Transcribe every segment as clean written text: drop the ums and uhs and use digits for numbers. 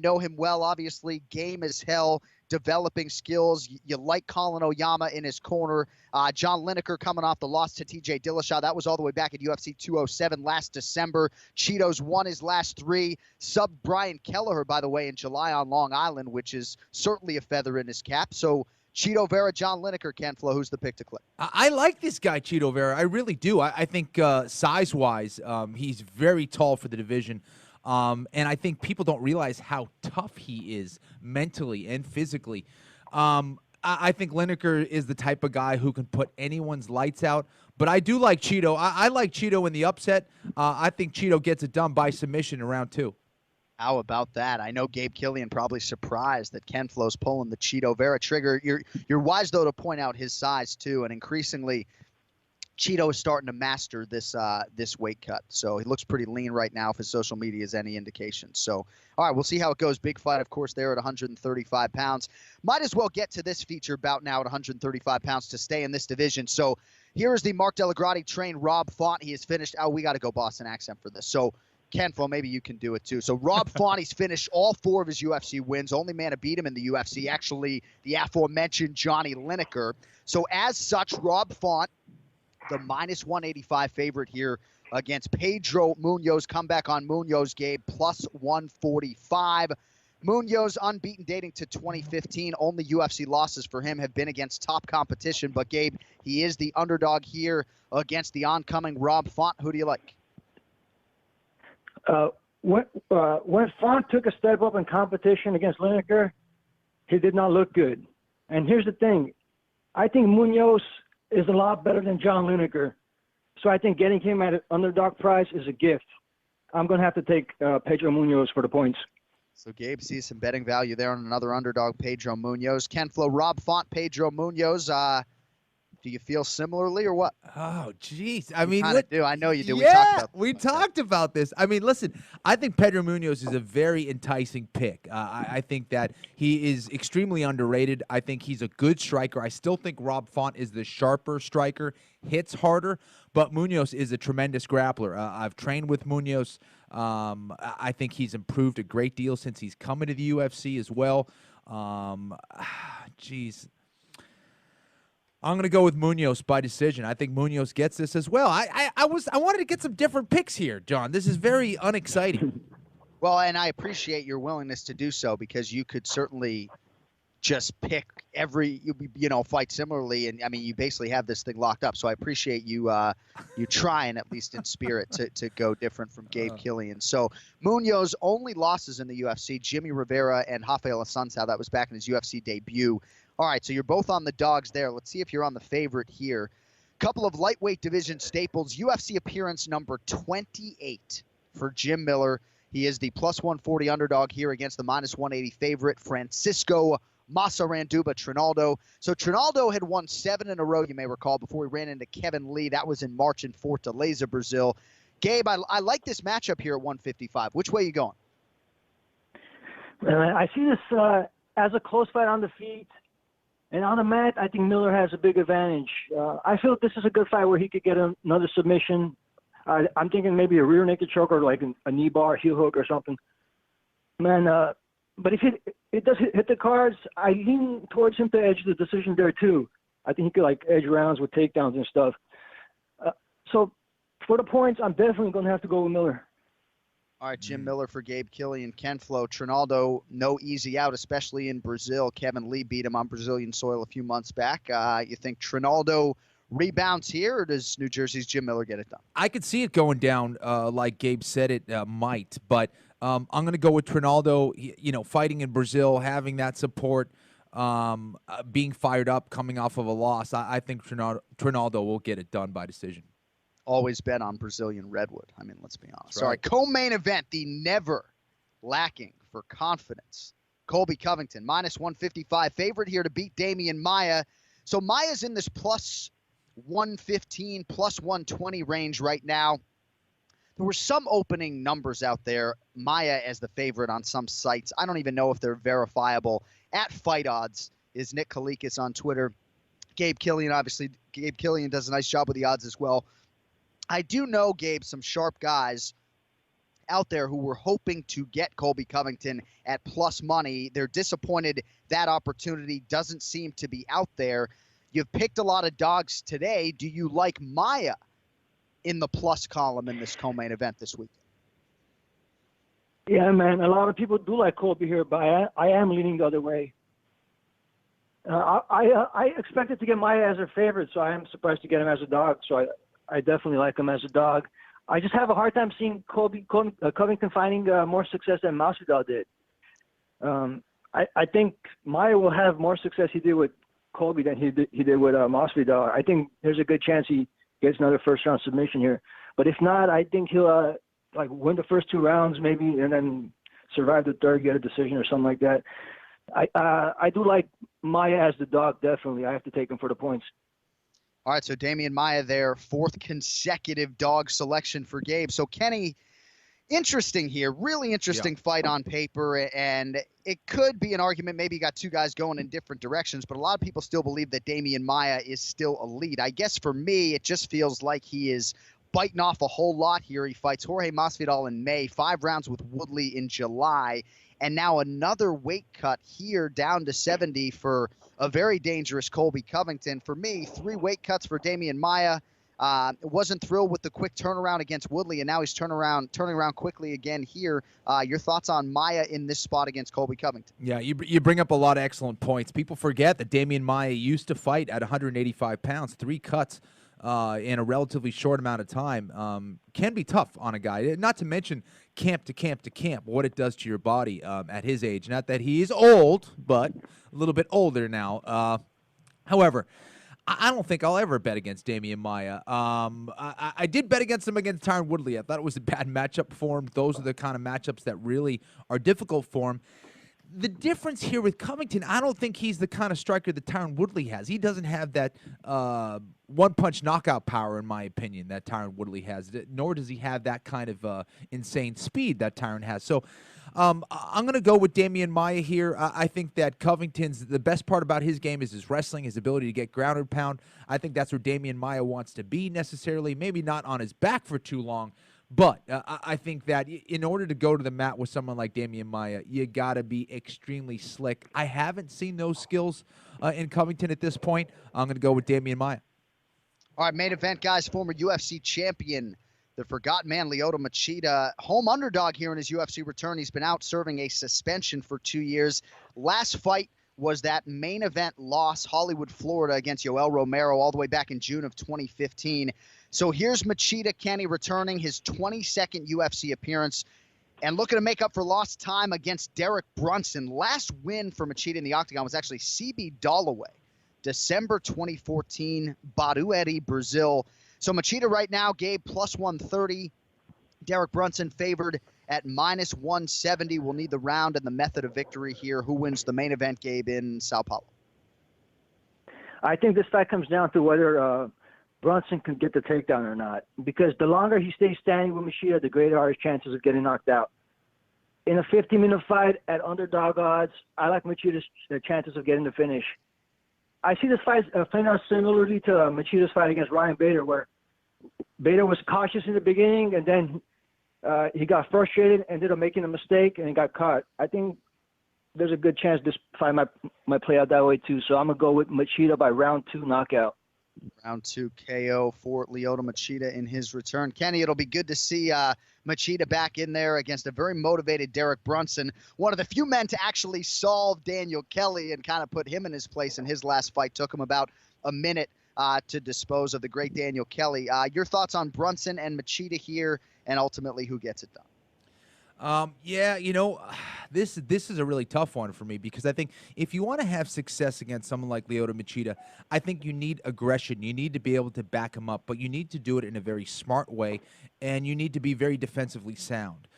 know him well, obviously. Game as hell, developing skills. You like Colin Oyama in his corner. John Lineker coming off the loss to TJ Dillashaw. That was all the way back at UFC 207 last December. Cheetos won his last 3. Sub Brian Kelleher, by the way, in July on Long Island, which is certainly a feather in his cap. So Cheeto Vera, John Lineker, Ken Flo, who's the pick to click? I like this guy, Cheeto Vera. I really do. I think size-wise, he's very tall for the division. And I think people don't realize how tough he is mentally and physically. I think Lineker is the type of guy who can put anyone's lights out. But I do like Cheeto. I like Cheeto in the upset. I think Cheeto gets it done by submission in round 2. How about that? I know Gabe Killian probably surprised that Ken Flo's pulling the Cheeto Vera trigger. You're wise, though, to point out his size, too, and increasingly Cheeto is starting to master this weight cut. So he looks pretty lean right now if his social media is any indication. So, all right, we'll see how it goes. Big fight, of course, there at 135 pounds. Might as well get to this feature bout now at 135 pounds to stay in this division. So here is the Mark Delagrati trained Rob Font. He has finished. Oh, we got to go Boston accent for this. So Ken Flo, maybe you can do it too. So Rob Font, he's finished all 4 of his UFC wins. Only man to beat him in the UFC, actually, the aforementioned Johnny Lineker. So as such, Rob Font, the -185 favorite here against Pedro Munoz. Comeback on Munoz, Gabe, +145. Munoz unbeaten dating to 2015. Only UFC losses for him have been against top competition. But Gabe, he is the underdog here against the oncoming Rob Font. Who do you like? When Font took a step up in competition against Lineker, he did not look good. And here's the thing. I think Munoz is a lot better than John Lineker. So I think getting him at an underdog price is a gift. I'm going to have to take Pedro Munoz for the points. So Gabe sees some betting value there on another underdog, Pedro Munoz. Ken Flo, Rob Font, Pedro Munoz. Do you feel similarly or what? Oh, jeez. I mean, do. I know you do. Yeah, we talked about this. I mean, listen, I think Pedro Munoz is a very enticing pick. I think that he is extremely underrated. I think he's a good striker. I still think Rob Font is the sharper striker, hits harder, but Munoz is a tremendous grappler. I've trained with Munoz. I think he's improved a great deal since he's coming to the UFC as well. Jeez. I'm going to go with Munoz by decision. I think Munoz gets this as well. I wanted to get some different picks here, John. This is very unexciting. Well, and I appreciate your willingness to do so because you could certainly just pick every fight similarly, and I mean you basically have this thing locked up. So I appreciate you trying at least in spirit to go different from Gabe Killian. So Munoz only losses in the UFC: Jimmy Rivera and Rafael Assunção. That was back in his UFC debut. All right, so you're both on the dogs there. Let's see if you're on the favorite here. Couple of lightweight division staples. UFC appearance number 28 for Jim Miller. He is the +140 underdog here against the -180 favorite, Francisco Masaranduba Trinaldo. So Trinaldo had won 7 in a row, you may recall, before he ran into Kevin Lee. That was in March in Fortaleza, Brazil. Gabe, I like this matchup here at 155. Which way are you going? I see this as a close fight on the feet. And on the mat, I think Miller has a big advantage. I feel this is a good fight where he could get another submission. I'm thinking maybe a rear naked choke or like a knee bar, heel hook or something. Man, but if it does hit the cards, I lean towards him to edge the decision there too. I think he could like edge rounds with takedowns and stuff. So for the points, I'm definitely going to have to go with Miller. All right, Jim Miller for Gabe Killian. Ken Flo, Trinaldo, no easy out, especially in Brazil. Kevin Lee beat him on Brazilian soil a few months back. You think Trinaldo rebounds here, or does New Jersey's Jim Miller get it done? I could see it going down like Gabe said it might, but I'm going to go with Trinaldo, fighting in Brazil, having that support, being fired up, coming off of a loss. I think Trinaldo will get it done by decision. Always bet on Brazilian Redwood. I mean, let's be honest. Right. All right, co-main event, the never lacking for confidence. Colby Covington, -155 favorite here to beat Demian Maia. So Maia's in this +115, +120 range right now. There were some opening numbers out there, Maia as the favorite on some sites. I don't even know if they're verifiable. At Fight Odds is Nick Kalikas on Twitter. Gabe Killian, obviously. Gabe Killian does a nice job with the odds as well. I do know, Gabe, some sharp guys out there who were hoping to get Colby Covington at plus money. They're disappointed that opportunity doesn't seem to be out there. You've picked a lot of dogs today. Do you like Maia in the plus column in this co-main event this week? Yeah, man. A lot of people do like Colby here, but I am leaning the other way. I expected to get Maia as a favorite, so I am surprised to get him as a dog. So I definitely like him as a dog. I just have a hard time seeing Covington finding more success than Machida did. I think Maia will have more success he did with Colby than he did with Machida. I think there's a good chance he gets another first-round submission here. But if not, I think he'll win the first 2 rounds maybe, and then survive the third, get a decision or something like that. I do like Maia as the dog, definitely. I have to take him for the points. All right, so Demian Maia there, 4th consecutive dog selection for Gabe. So Kenny, interesting here, really interesting fight on paper, and it could be an argument. Maybe you got 2 guys going in different directions, but a lot of people still believe that Demian Maia is still elite. I guess for me, it just feels like he is biting off a whole lot here. He fights Jorge Masvidal in May, 5 rounds with Woodley in July, and now another weight cut here down to 70 for a very dangerous Colby Covington. For me, 3 weight cuts for Demian Maia. Wasn't thrilled with the quick turnaround against Woodley, and now he's turning around quickly again here. Your thoughts on Maia in this spot against Colby Covington? Yeah, you bring up a lot of excellent points. People forget that Demian Maia used to fight at 185 pounds, 3 cuts in a relatively short amount of time. Can be tough on a guy, not to mention camp to camp to camp, what it does to your body at his age. Not that he is old, but a little bit older now. However, I don't think I'll ever bet against Demian Maia. I did bet against him against Tyron Woodley. I thought it was a bad matchup for him. Those are the kind of matchups that really are difficult for him. The difference here with Covington, I don't think he's the kind of striker that Tyron Woodley has. He doesn't have that one-punch knockout power, in my opinion, that Tyron Woodley has, nor does he have that kind of insane speed that Tyron has. So I'm going to go with Demian Maia here. I think that Covington's, the best part about his game is his wrestling, his ability to get ground and pound. I think that's where Demian Maia wants to be necessarily, maybe not on his back for too long. But I think that in order to go to the mat with someone like Demian Maia, you got to be extremely slick. I haven't seen those skills in Covington at this point. I'm going to go with Demian Maia. All right, main event, guys. Former UFC champion, the forgotten man, Lyoto Machida, home underdog here in his UFC return. He's been out serving a suspension for 2 years. Last fight was that main event loss, Hollywood, Florida, against Yoel Romero all the way back in June of 2015. So here's Machida, Kenny, returning his 22nd UFC appearance and looking to make up for lost time against Derek Brunson. Last win for Machida in the octagon was actually CB Dalloway, December 2014, Barueri, Brazil. So Machida right now, Gabe, plus 130. Derek Brunson favored at minus 170. We'll need the round and the method of victory here. Who wins the main event, Gabe, in Sao Paulo? I think this fight comes down to whether Brunson can get the takedown or not. Because the longer he stays standing with Machida, the greater are his chances of getting knocked out. In a 50-minute fight at underdog odds, I like Machida's chances of getting the finish. I see this fight playing out similarly to Machida's fight against Ryan Bader, where Bader was cautious in the beginning, and then he got frustrated, ended up making a mistake, and he got caught. I think there's a good chance this fight might play out that way too. So I'm going to go with Machida by round 2 knockout. Round 2 KO for Lyoto Machida in his return. Kenny, it'll be good to see Machida back in there against a very motivated Derek Brunson, one of the few men to actually solve Daniel Kelly and kind of put him in his place in his last fight. Took him about a minute to dispose of the great Daniel Kelly. Your thoughts on Brunson and Machida here, and ultimately who gets it done? Yeah, you know, this is a really tough one for me because I think if you want to have success against someone like Lyoto Machida, I think you need aggression. You need to be able to back him up, but you need to do it in a very smart way, and you need to be very defensively sound.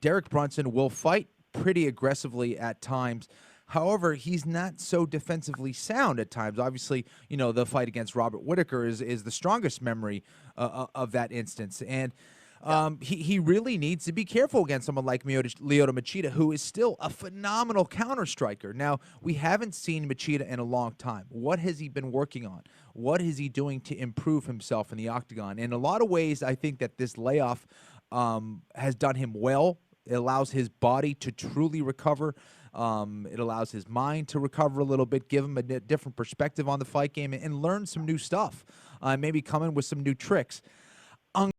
Derek Brunson will fight pretty aggressively at times. However, he's not so defensively sound at times. Obviously, you know, the fight against Robert Whittaker is the strongest memory of that instance. And he really needs to be careful against someone like Lyoto Machida, who is still a phenomenal counter striker. Now, we haven't seen Machida in a long time. What has he been working on? What is he doing to improve himself in the octagon? In a lot of ways, I think that this layoff has done him well. It allows his body to truly recover. It allows his mind to recover a little bit, give him a different perspective on the fight game, and learn some new stuff. Maybe come in with some new tricks.